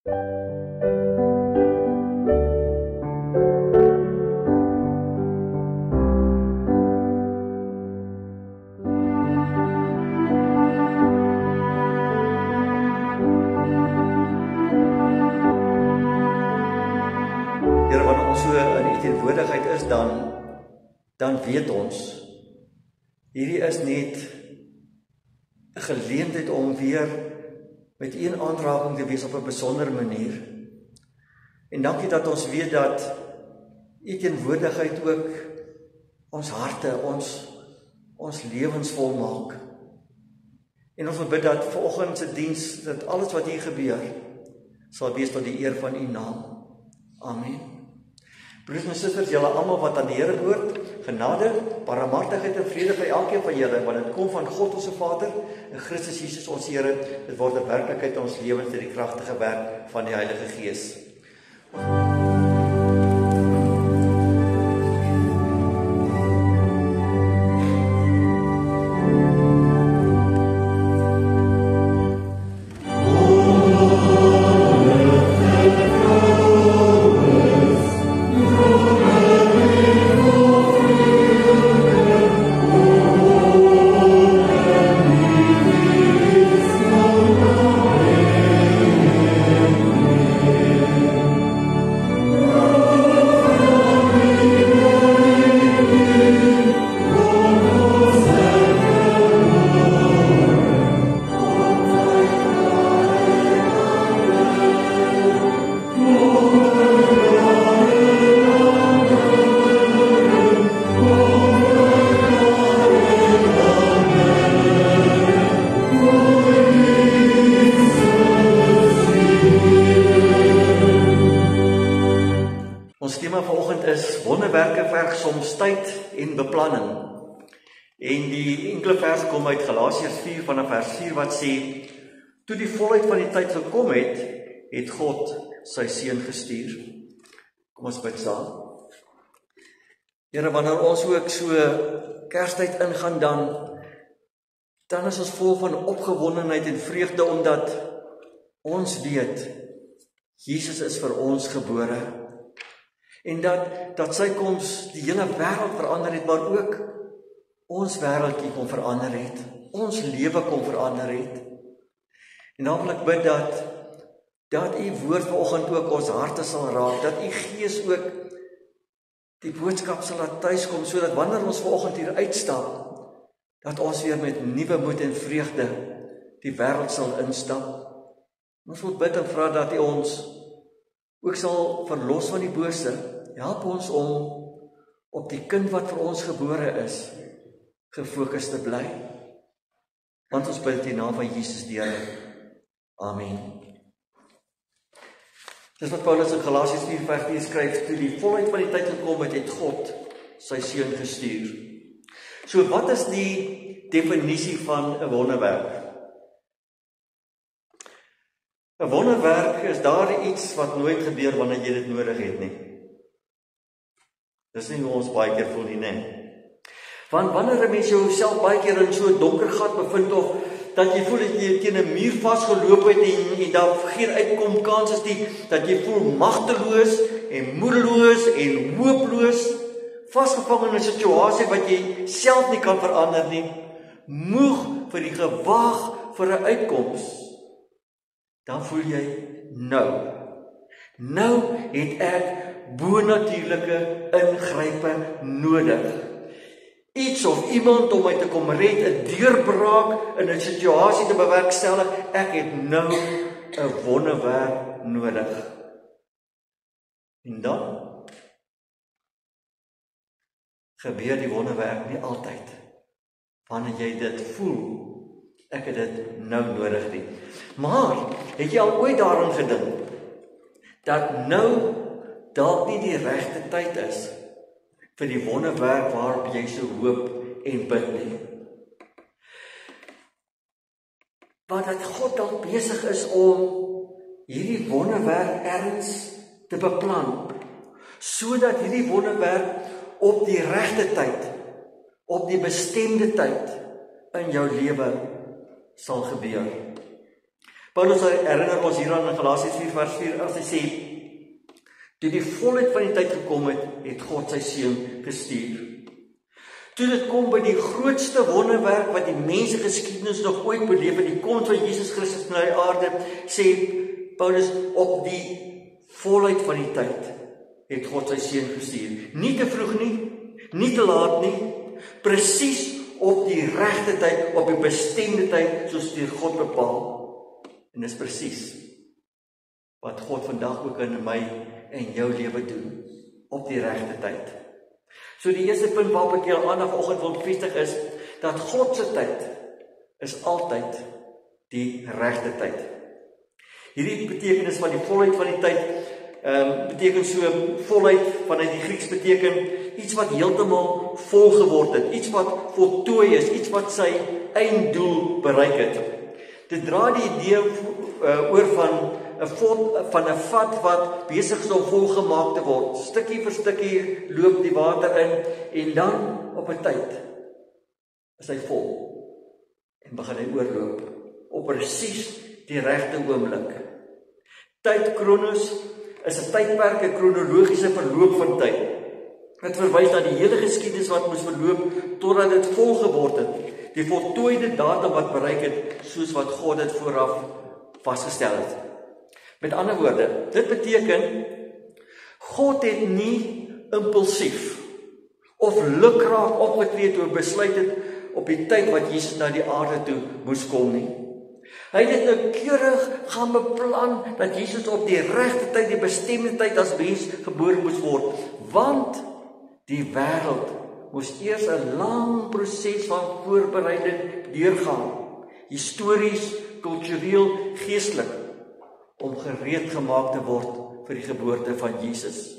Here, wanneer ons so in U teenwoordigheid is, dan weet ons, hierdie is net 'n geleentheid om weer met U in aanraking te wees op 'n besondere manier. En dankie dat ons weet dat U teenwoordigheid ook ons harte, ons lewens volmaak. En ons wil bid dat vanoggend se diens, dat alles wat hier gebeur, sal wees tot die eer van U naam. Amen. Broers en susters, julle almal wat aan die Here behoort, genade, barmhartigheid en vrede vir elkeen van julle, want dit kom van God ons Vader en Christus Jesus ons Here. Dit word 'n werklikheid in ons lewens deur die kragtige werk van die Heilige Gees. En die enkele vers kom uit Galasiërs 4 vanaf vers 4 wat sê, toe die volheid van die tyd gekom het, het God sy seun gestuur. Kom ons bid saam. Here, wanneer ons ook so Kerstyd ingaan, dan is ons vol van opgewondenheid en vreugde, omdat ons weet, Jesus is vir ons gebore. En dat sy koms die hele wêreld verander het, maar ook ons wêreldjie kon verander het, ons lewe kon verander het. En dan wil ek bid dat U woord vanoggend ook ons harte sal raak, dat U Gees ook die boodskap sal laat tuiskom, sodat wanneer ons vanoggend hier uitstap, dat ons weer met nuwe moed en vreugde die wêreld sal instap. Ons wil bid en vra dat U ons ook sal verlos van die bose. Help ons om op die kind wat vir ons gebore is, gefokus te bly. Want ons bid in die naam van Jesus die Here. Amen. Dis wat Paulus in Galasiërs 4:14 skryf, toe die volheid van die tyd gekom het, het God sy seun gestuur. So wat is die definisie van 'n wonderwerk? 'n Wonderwerk is daar iets wat nooit gebeur wanneer jy dit nodig het nie. Dis nie hoe ons baie keer voel nie, nee. Want wanneer 'n mens jouself baie keer in so 'n donker gat bevind, of dat jy voel dat jy teen 'n muur vasgeloop het en daar geen uitkom kans is nie, dat jy voel magteloos en moedeloos en hooploos, vasgevang in 'n situasie wat jy self nie kan verander nie, moeg vir die gewag vir 'n uitkoms, dan voel jy nou het ek bonatuurlike ingrype nodig. Iets of iemand om my te kom red, 'n deurbraak in 'n situasie te bewerkstellig. Ek het nou 'n wonderwerk nodig. En dan gebeur die wonderwerk nie altyd wanneer jy dit voel. Ek het dit nou nodig nie. Maar het jy al ooit daaraan gedink dat nou dalk nie die regte tyd is vir die wonderwerk waarop jy so hoop en bid nie? Want dat God dalk besig is om hierdie wonderwerk ergens te beplan, sodat hierdie wonderwerk op die regte tyd, op die bestemde tyd in jou lewe sal gebeur. Paulus herinner ons hieraan in Galasiërs 4 vers 4 as hy sê, toe die volheid van die tyd gekom het, het God sy seun gestuur. Toe dit kom by die grootste wonderwerk wat die mensgeskiedenis nog ooit beleef het, die koms van Jesus Christus na die aarde, sê Paulus, op die volheid van die tyd het God sy seun gestuur. Nie te vroeg nie, nie te laat nie, presies op die regte tyd, op die bestemde tyd, soos deur God bepaal. En dis presies wat God vandag ook in my en jou lewe doen, op die regte tyd. So die eerste punt waarop ek jou aandag vanoggend wil bevestig is, dat God se tyd is altyd die regte tyd. Hierdie betekenis van die volheid van die tyd, beteken so, volheid vanuit die Grieks beteken, iets wat heeltemal vol geword het, iets wat voltooi is, iets wat sy einddoel bereik het. Dit dra die idee oor van 'n vat wat besig is om volgemaak te word. Stukkie vir stukkie loop die water in en dan op 'n tyd is hy vol en begin hy oorloop op presies die regte oomblik. Tyd kronos is 'n tydperk, 'n kronologiese verloop van tyd. Dit verwys na die hele geskiedenis wat moes verloop totdat dit vol geword het. Die voltooide datum wat bereik het, soos wat God dit vooraf vasgestel het. Met ander woorde, dit beteken, God het nie impulsief of lukraak opgetree toe besluit het op die tyd wat Jesus na die aarde toe moes kom nie. Hy het noukeurig gaan beplan dat Jesus op die regte tyd, die bestemde tyd as mens gebore moes word, want die wêreld moes eers 'n lang proses van voorbereiding deurgaan, histories, kultureel, geestelik, om gereed gemaak te word vir die geboorte van Jesus.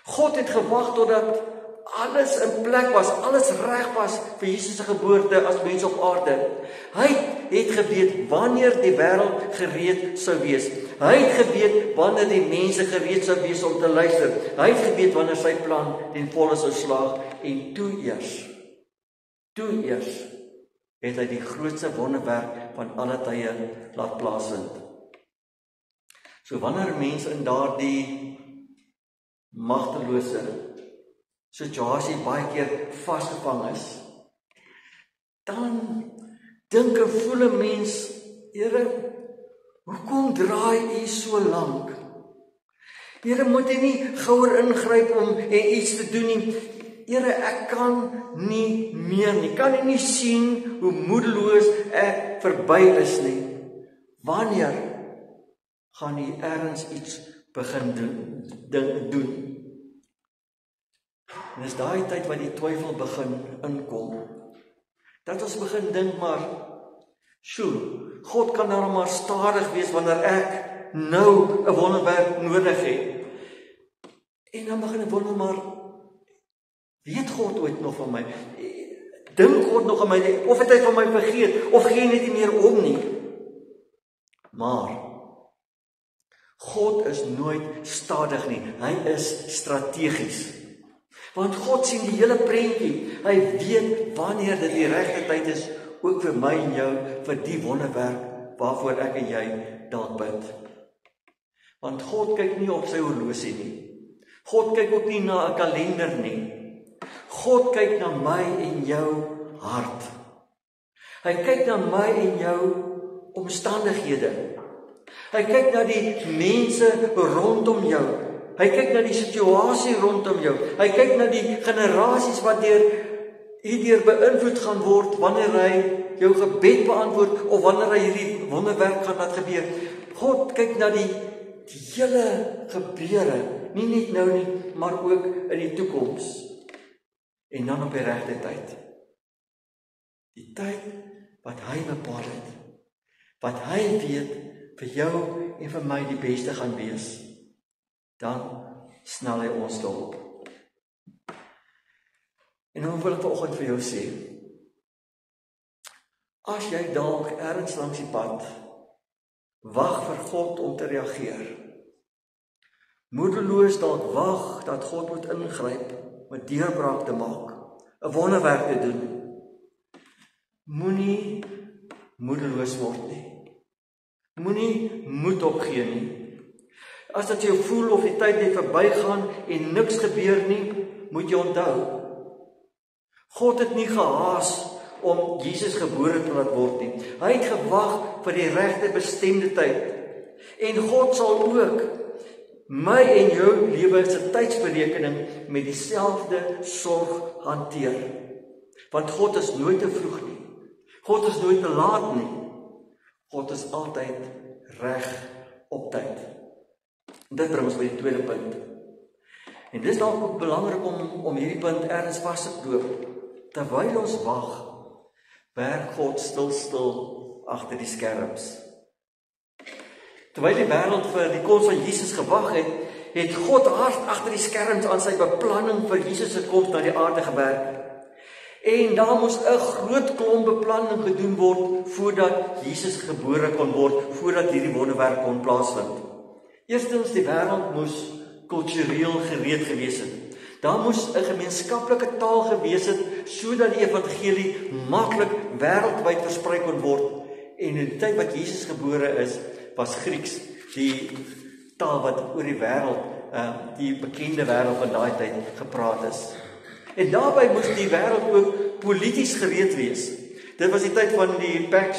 God het gewag totdat alles in plek was, alles reg was vir Jesus se geboorte as mens op aarde. Hy het geweet wanneer die wêreld gereed sou wees. Hy het geweet wanneer die mense gereed sou wees om te luister. Hy het geweet wanneer sy plan ten volle sou slaag en toe eers het hy die grootste wonderwerk van alle tye laat plaasvind. So wanneer mense in daardie magtelose situasie baie keer vasgevang is, dan dink en voel 'n mens, Here, hoekom draai U so lank? Here, moet U nie gouer ingryp om iets te doen nie? Here, ek kan nie meer nie. Kan U nie sien hoe moedeloos ek verby is nie? Wanneer gaan U ergens iets begin doen? En is daai tyd wat die twyfel begin inkom. Dat ons begin dink maar, God kan nou maar stadig wees wanneer ek nou 'n wonderwerk nodig het. En dan begin ek wonder maar, weet God ooit nog van my? Dink God nog aan my? Of het hy van my vergeet? Of gee net nie meer om nie? Maar God is nooit stadig nie. Hy is strategies. Want God sien die hele prentjie. Hy weet wanneer dit die regte tyd is, ook vir my en jou, vir die wonderwerk waarvoor ek en jy dalk bid. Want God kyk nie op sy horlosie nie. God kyk ook nie na 'n kalender nie. God kyk na my en jou hart. Hy kyk na my en jou omstandighede. Hy kyk na die mense rondom jou. Hy kyk na die situasie rondom jou. Hy kyk na die generasies wat hierdeur beïnvloed gaan word wanneer hy jou gebed beantwoord of wanneer hy hierdie wonderwerk gaan laat gebeur. God kyk na die hele gebeure, nie net nou nie, maar ook in die toekoms. En dan op die regte tyd. Die tyd wat hy bepaal het. Wat hy weet vir jou en vir my die beste gaan wees. Dan snel hy ons daarop. En dan wil ek vanoggend vir jou sê, as jy dalk ergens langs die pad wag vir God om te reageer, moedeloos dalk wag dat God moet ingryp, met deurbraak te maak, 'n wonderwerk te doen, moenie moedeloos word nie. Moenie moed opgee nie. As dit jou voel of die tyd net verbygaan en niks gebeur nie, moet jy onthou. God het nie gehaas om Jesus gebore te laat word nie. Hy het gewag vir die regte bestemde tyd. En God sal ook my en jou lewe se tydsberekening met dieselfde sorg hanteer. Want God is nooit te vroeg nie. God is nooit te laat nie. God is altyd reg op tyd. En dit bring ons by die tweede punt. En dit is dalk ook belangrik om hierdie punt ergens vas te knoop. Terwyl ons wag, werk God stil agter die skerms. Terwyl die wêreld vir die koms van Jesus gewag het, het God hard agter die skerms aan sy beplanning vir Jesus se koms na die aarde gewerk. En daar moes 'n groot klomp beplanning gedoen word voordat Jesus gebore kon word, voordat hierdie wonderwerk kon plaasvind. Eerstens, die wêreld moes kultureel gereed gewees het. Daar moes 'n gemeenskaplike taal gewees het sodat die evangelie maklik wêreldwyd versprei kon word. En in die tyd wat Jesus gebore is, was Grieks die taal wat oor die wêreld, die bekende wêreld van daai tyd gepraat is. En daarbey moes die wêreld ook polities gereed wees. Dit was die tyd van die Pax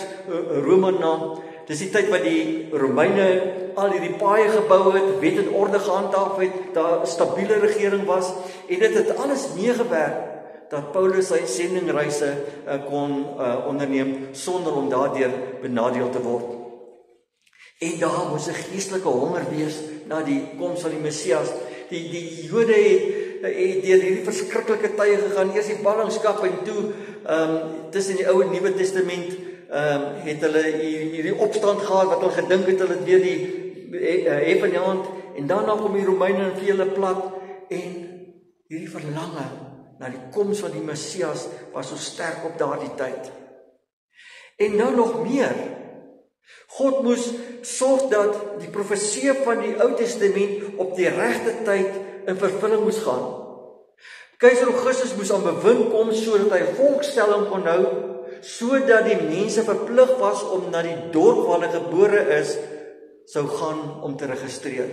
Romana. Dis die tyd wat die Romeine al hierdie paaie gebou het, wet en orde gehandhaaf het, daar 'n stabiele regering was, en dit het alles meegewerk dat Paulus sy sendingreise kon onderneem sonder om daardeur benadeel te word. En daar moes 'n geestelike honger wees na die koms van die Messias. Die Jode het deur hierdie verskriklike tye gegaan, eers die ballingskap en toe tussen die Ou en Nuwe Testament het hulle hierdie opstand gehad wat hulle gedink het hulle weer die hef in die hand, en daarna kom die Romeine en vee hulle plat, en hierdie verlange na die koms van die Messias was so sterk op daardie tyd. En nou nog meer, God moes sorg dat die profeseë van die Ou Testament op die regte tyd in vervulling moes gaan. Keiser Augustus moes aan bewind kom sodat hy 'n volkstelling kon hou, sodat die mense verplig was om na die dorp waar hulle gebore is, sou gaan om te registreer.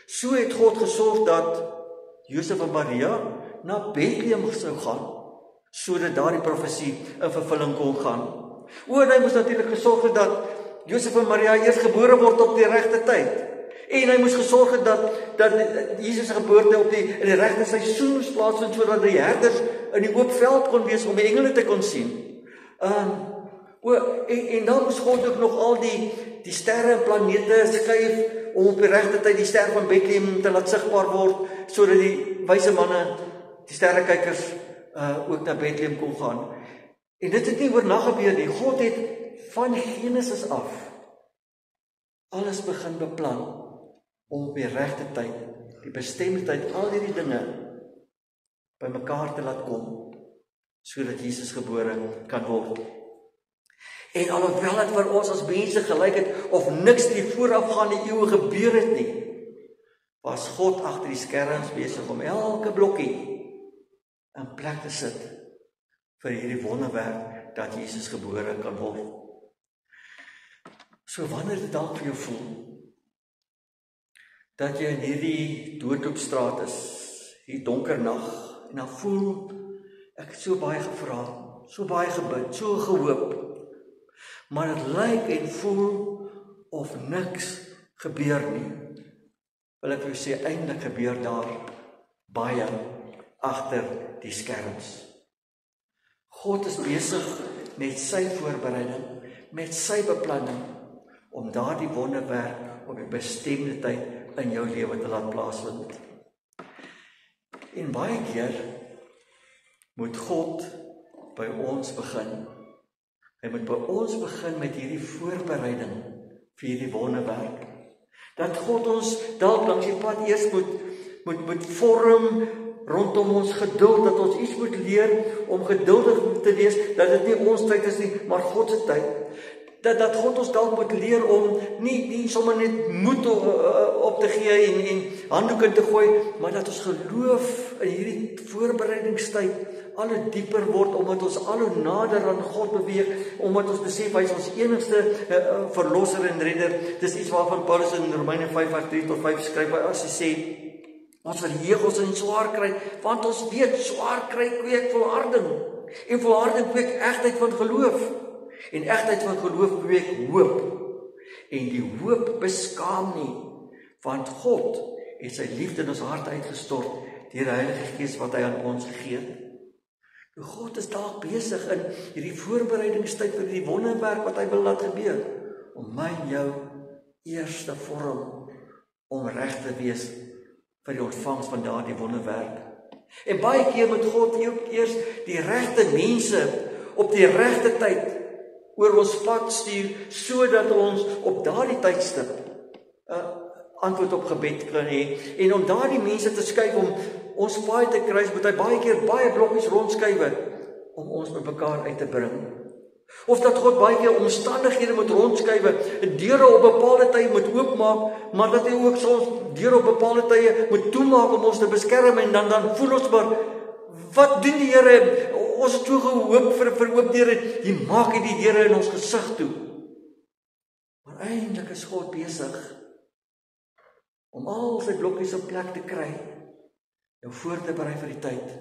So het God gesorg dat Josef en Maria na Bethlehem sou gaan, sodat daardie profesie in vervulling kon gaan. En hy moes natuurlik gesorg het dat Josef en Maria eers gebore word op die regte tyd. En hy moes gesorg het dat Jesus se geboorte in die regte seisoen moes plaasvind, sodat die herders in die oop veld kon wees om die engele te kon sien. En dan moes God ook nog al die sterre en planete skuif om op die regte tyd die ster van Bethlehem te laat sigbaar word, sodat die wyse manne, die sterrekykers, ook na Bethlehem kon gaan. En dit het nie oornag gebeur nie. God het van Genesis af alles begin beplan om op die regte tyd, die bestemde tyd, al hierdie dinge bymekaar te laat kom, sodat Jesus gebore kan word. En alhoewel dit vir ons as mense gelyk het of niks in die voorafgaande eeue gebeur het nie, was God agter die skerms besig om elke blokkie in plek te sit vir hierdie wonderwerk dat Jesus gebore kan word. So wanneer dit dalk vir jou voel dat jy in hierdie doodloopstraat is, hierdie donker nag, en dan voel ek het so baie gevra, so baie gebid, so gehoop, maar dit lyk en voel of niks gebeur nie, wil ek vir jou sê, eintlik gebeur daar baie agter die skerms. God is besig met sy voorbereiding, met sy beplanning, om daardie wonderwerk op die bestemde tyd in jou lewe te laat plaasvind. En baie keer moet God by ons begin. Hy moet by ons begin met hierdie voorbereiding vir hierdie wonderwerk. Dat God ons dalk langs die pad eers moet vorm rondom ons geduld, dat ons iets moet leer om geduldig te wees, dat dit nie ons tyd is nie, maar God se tyd. Dat God ons dalk moet leer om nie sommer net moed op te gee en handdoek in te gooi, maar dat ons geloof in hierdie voorbereidingstyd al hoe dieper word, omdat ons al hoe nader aan God beweeg, omdat ons besef hy is ons enigste verlosser en redder. Dis iets waarvan Paulus in Romeine 5:3-5 skryf, as hy sê, ons verheug ons in swaar kry, want ons weet swaar kry kweek volharding, en volharding kweek egtheid van geloof, en egtheid van geloof kweek hoop, en die hoop beskaam nie, want God het sy liefde in ons hart uitgestort deur die Heilige Gees wat hy aan ons gegee het. God is dalk besig in hierdie voorbereidingstyd vir die wonderwerk wat hy wil laat gebeur, om my en jou eers te vorm om reg te wees vir die ontvangs van daardie wonderwerk. En baie keer moet God ook eers die regte mense op die regte tyd oor ons pad stuur, sodat ons op daardie tydstip antwoord op gebed kan hê. En om daardie mense te skuif om ons paai te kruis, moet hy baie keer baie blokkies rondskuiwe om ons met mekaar uit te bring. Of dat God baie keer omstandighede moet rondskuiwe, deure op bepaalde tye moet oopmaak, maar dat hy ook soms deure op bepaalde tye moet toemaak om ons te beskerm, en dan voel ons maar, wat doen die Here? Ons het so gehoop vir oop deure, hy maak hy die deure in ons gesig toe. Maar eintlik is God besig om al sy blokkies op plek te kry, jou voor te berei vir die tyd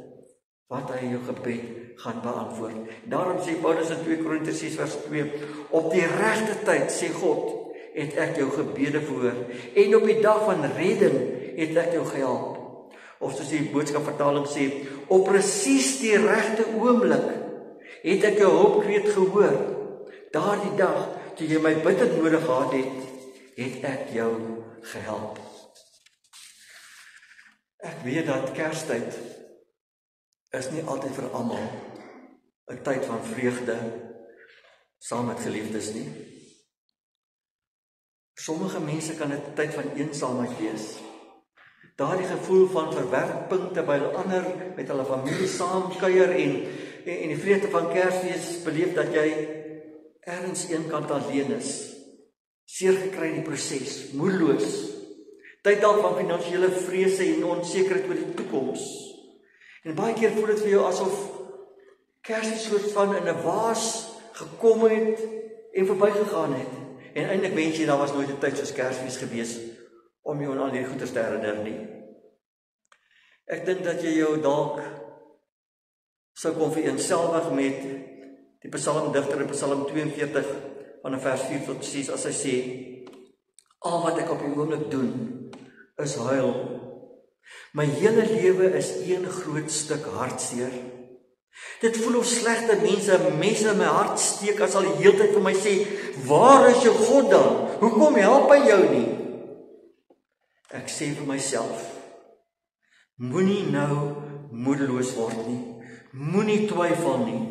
wat hy jou gebed gaan beantwoord. Daarom sê Paulus in 2 Korintiërs 6:2, op die regte tyd, sê God, het ek jou gebede verhoor, en op die dag van redding het ek jou gehelp. Of soos die boodskapvertaling sê, op presies die regte oomblik het ek jou hulpkreet gehoor. Daardie dag, toe jy my bitter nodig gehad het ek jou gehelp. Ek weet dat Kerstyd is nie altyd vir almal 'n tyd van vreugde saam met geliefdes nie. Sommige mense kan dit 'n tyd van eensaamheid wees. Daardie gevoel van verwerping terwyl ander met hulle familie saam kuier en die vreugde van Kersfees beleef dat jy ergens eenkant alleen is, seer gekry in die proses, moedeloos, tyd dalk van finansiële vrese en onsekerheid oor die toekoms. En baie keer voel dit vir jou asof Kersfees soort van in 'n waas gekom het en verbygegaan het. En eintlik wens jy daar was nooit 'n tyd soos Kersfees gewees om jou aan al hierdie goeders te herinner nie. Ek dink dat jy jou dalk sou kon vereenselwig met die psalmdigter in Psalm 42 van vers 4-6 as hy sê, al wat ek op die oomblik doen is huil. My hele lewe is een groot stuk hartseer. Dit voel of slegte mense 'n mes in my hart steek as al die hele tyd vir my sê, waar is jou God dan? Hoekom help hy jou nie? Ek sê vir myself, moenie nou moedeloos word nie. Moenie twyfel nie.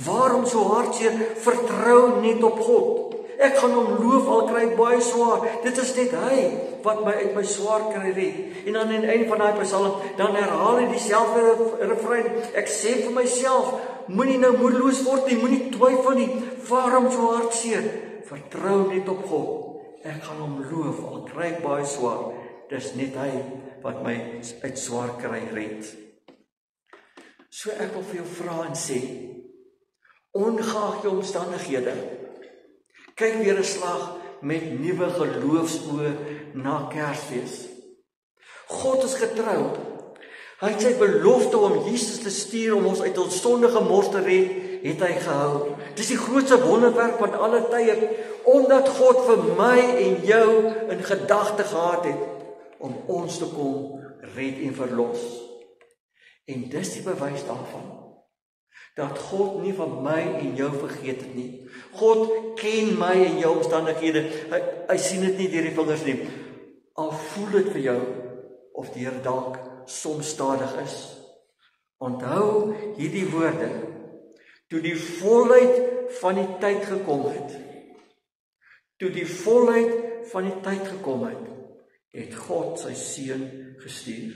Waarom so hartseer? Vertrou net op God. Ek gaan hom loof al kry ek baie swaar. Dit is net hy wat my uit my swaar kry red. En dan aan die einde van daai psalm, dan herhaal hy dieselfde refrein. Ek sê vir myself, moenie nou moedeloos word nie, moenie twyfel nie. Waarom so hartseer? Vertrou net op God. Ek gaan hom loof al kry ek baie swaar. Dis net hy wat my uit swaar kry red. So ek wil vir jou vra en sê, ongeag jou omstandighede, kyk weer 'n slag met nuwe geloofsoë na Kersfees. God is getrou. Hy het sy belofte om Jesus te stuur om ons uit ons sondige mors te red, het hy gehou. Dis die grootste wonderwerk van alle tye, omdat God vir my en jou in gedagte gehad het om ons te kom red en verlos. En dis die bewys daarvan, dat God nie van my en jou vergeet het nie. God ken my en jou omstandighede. Hy sien dit nie deur die vingers nie. Al voel dit vir jou of die Here dalk soms stadig is. Onthou hierdie woorde. Toe die volheid van die tyd gekom het. Toe die volheid van die tyd gekom het God sy seun gestuur.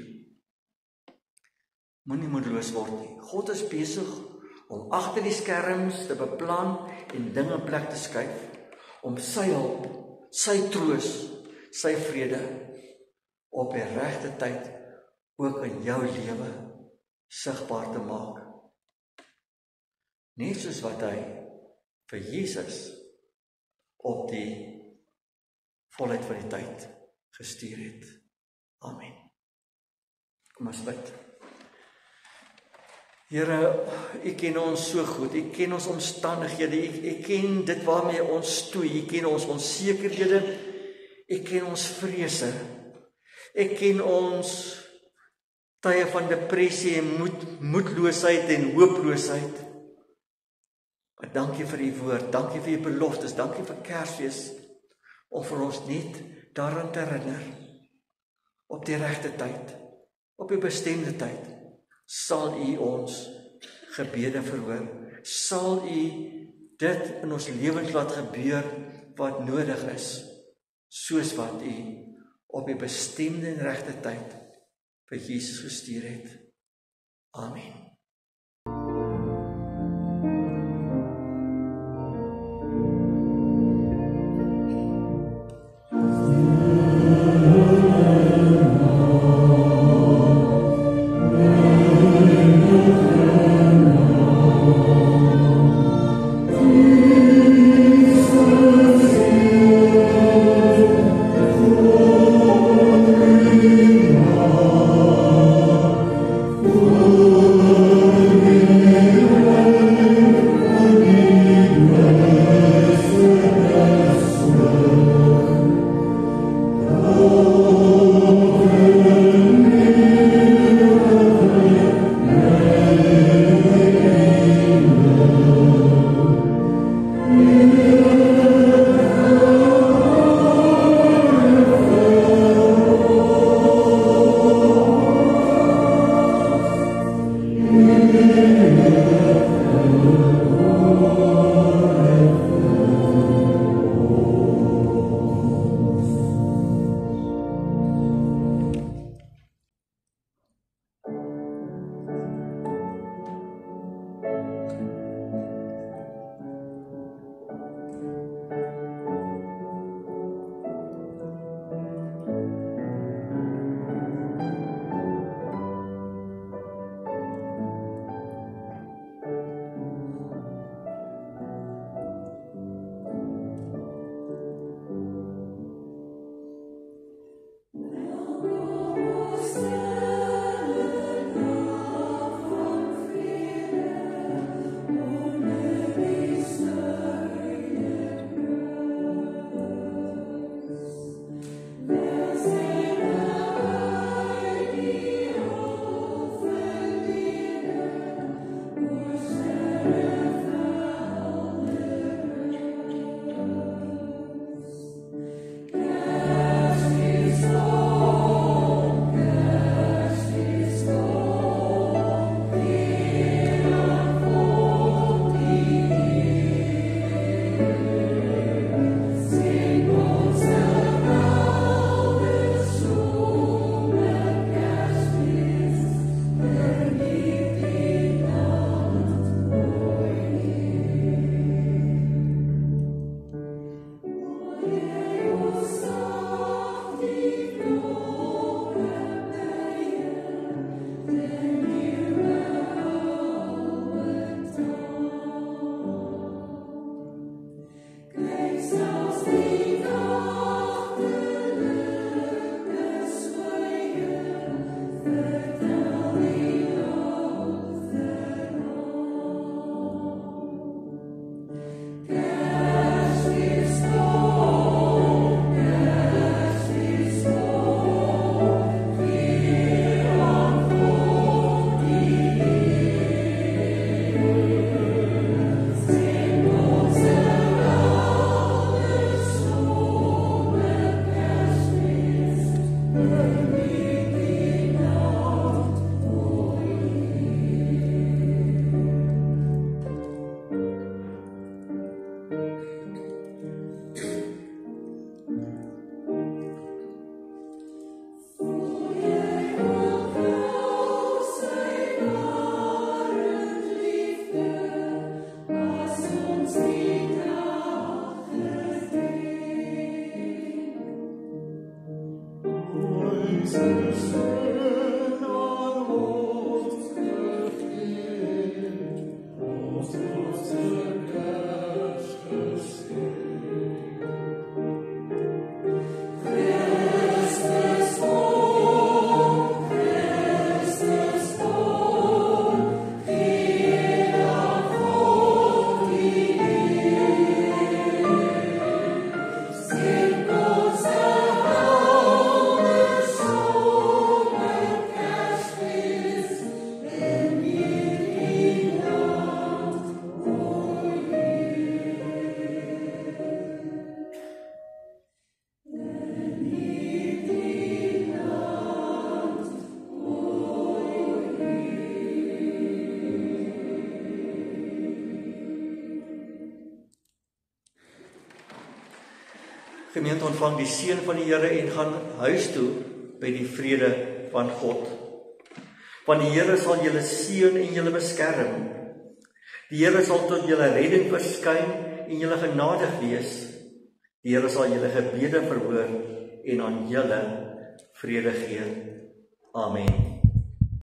Moenie moedeloos word nie. God is besig om agter die skerms te beplan en dinge in plek te skuif. om sy hulp, sy troos, sy vrede op die regte tyd ook in jou lewe sigbaar te maak. Net soos wat hy vir Jesus op die volheid van die tyd gestuur het. Amen. Kom ons bid. Here, U ken ons so goed, U ken ons omstandighede, U ken dit waarmee ons stoei, U ken ons onsekerhede, U ken ons vrese, U ken ons tye van depressie en moedloosheid en hooploosheid. Maar dankie vir U woord, dankie vir U beloftes, dankie vir Kersfees, om vir ons net daaraan te herinner, op die regte tyd, op die bestemde tyd, sal U ons gebede verhoor, sal U dit in ons lewens laat gebeur wat nodig is, soos wat U op die bestemde en regte tyd vir Jesus gestuur het. Amen. Gemeente, ontvang die seën van die Here en gaan huis toe by die vrede van God. Want die Here sal julle seën en julle beskerm. Die Here sal tot julle redding verskyn en julle genadig wees. Die Here sal julle gebede verhoor en aan julle vrede gee. Amen.